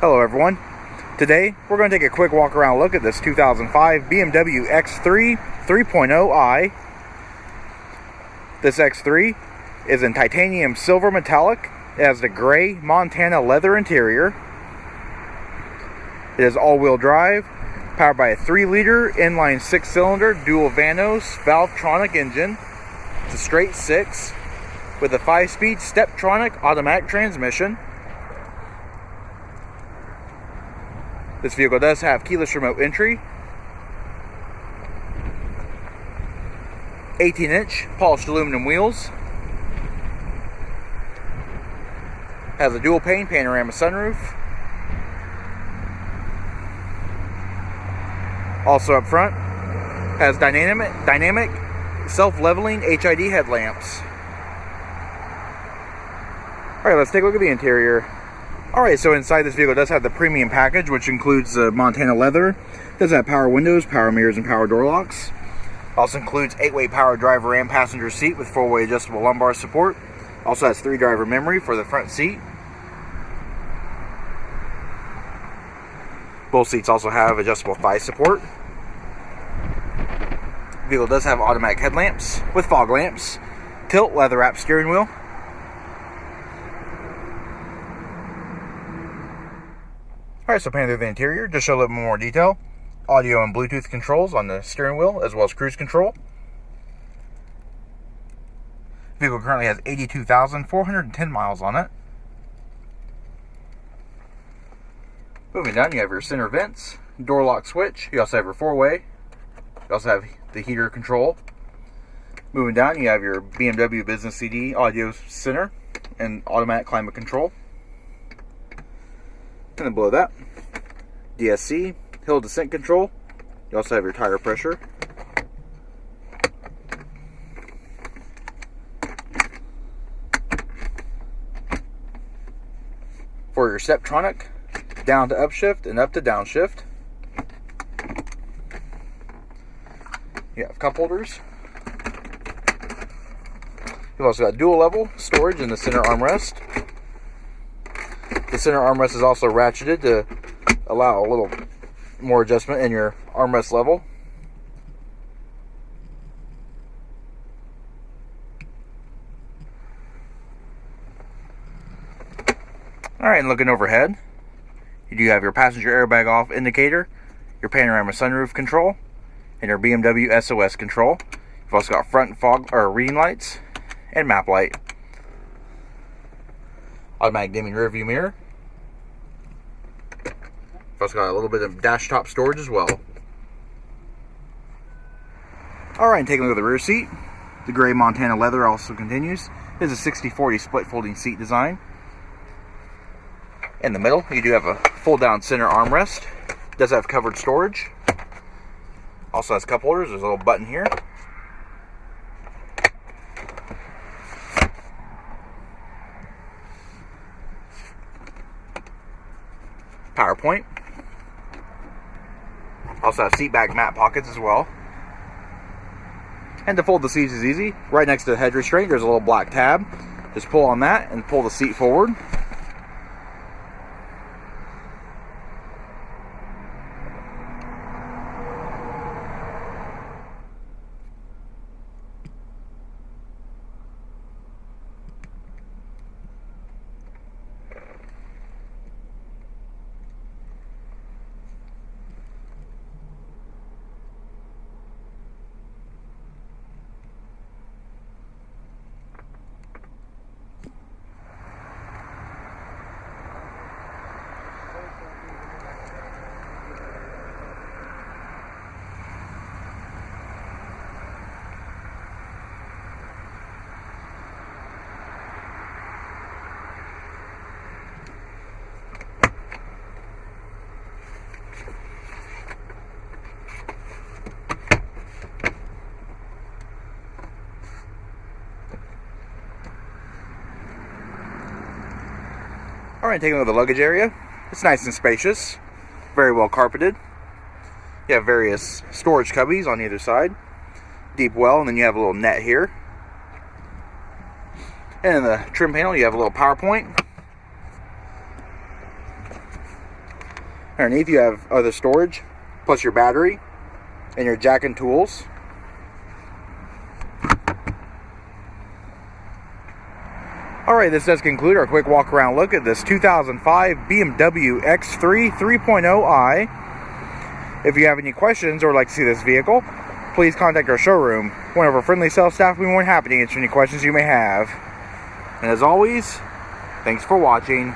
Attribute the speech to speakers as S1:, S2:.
S1: Hello everyone. Today we're going to take a quick walk around look at this 2005 BMW X3 3.0i. This X3 is in titanium silver metallic. It has the gray Montana leather interior. It is all-wheel drive, powered by a 3-liter inline 6-cylinder dual Vanos Valvetronic engine. It's a straight 6 with a 5-speed Steptronic automatic transmission. This vehicle does have keyless remote entry, 18-inch polished aluminum wheels, has a dual pane panorama sunroof. Also up front, has dynamic self-leveling HID headlamps. Alright, let's take a look at the interior. Alright, so inside this vehicle does have the premium package, which includes Montana leather. It does have power windows, power mirrors, and power door locks. Also includes 8-way power driver and passenger seat with 4-way adjustable lumbar support. Also has 3 driver memory for the front seat. Both seats also have adjustable thigh support. The vehicle does have automatic headlamps with fog lamps, tilt leather wrapped steering wheel. Alright, so panning through the interior, just show a little more detail. Audio and Bluetooth controls on the steering wheel, as well as cruise control. The vehicle currently has 82,410 miles on it. Moving down, you have your center vents, door lock switch. You also have your 4-way. You also have the heater control. Moving down, you have your BMW Business CD audio center and automatic climate control. And then below that, DSC, hill descent control. You also have your tire pressure. For your Steptronic, down to upshift and up to downshift. You have cup holders. You've also got dual level storage in the center armrest. The center armrest is also ratcheted to allow a little more adjustment in your armrest level. Alright, and looking overhead, you do have your passenger airbag off indicator, your panorama sunroof control, and your BMW SOS control. You've also got front fog or reading lights and map light. Automatic dimming rear view mirror. You've also got a little bit of dash top storage as well. Alright, and taking a look at the rear seat. The gray Montana leather also continues. It is a 60/40 split folding seat design. In the middle, you do have a fold down center armrest. It does have covered storage. Also has cup holders. There's a little button here. PowerPoint. Also have seat back mat pockets as well. And to fold the seats is easy. Right next to the head restraint, there's a little black tab. Just pull on that and pull the seat forward. Alright, taking a look at the luggage area. It's nice and spacious, very well carpeted. You have various storage cubbies on either side, deep well, and then you have a little net here. And in the trim panel, you have a little PowerPoint. Underneath you have other storage, plus your battery, and your jack and tools. Alright, this does conclude our quick walk around look at this 2005 BMW X3 3.0i. If you have any questions or would like to see this vehicle, please contact our showroom. One of our friendly sales staff will be more than happy to answer any questions you may have. And as always, thanks for watching.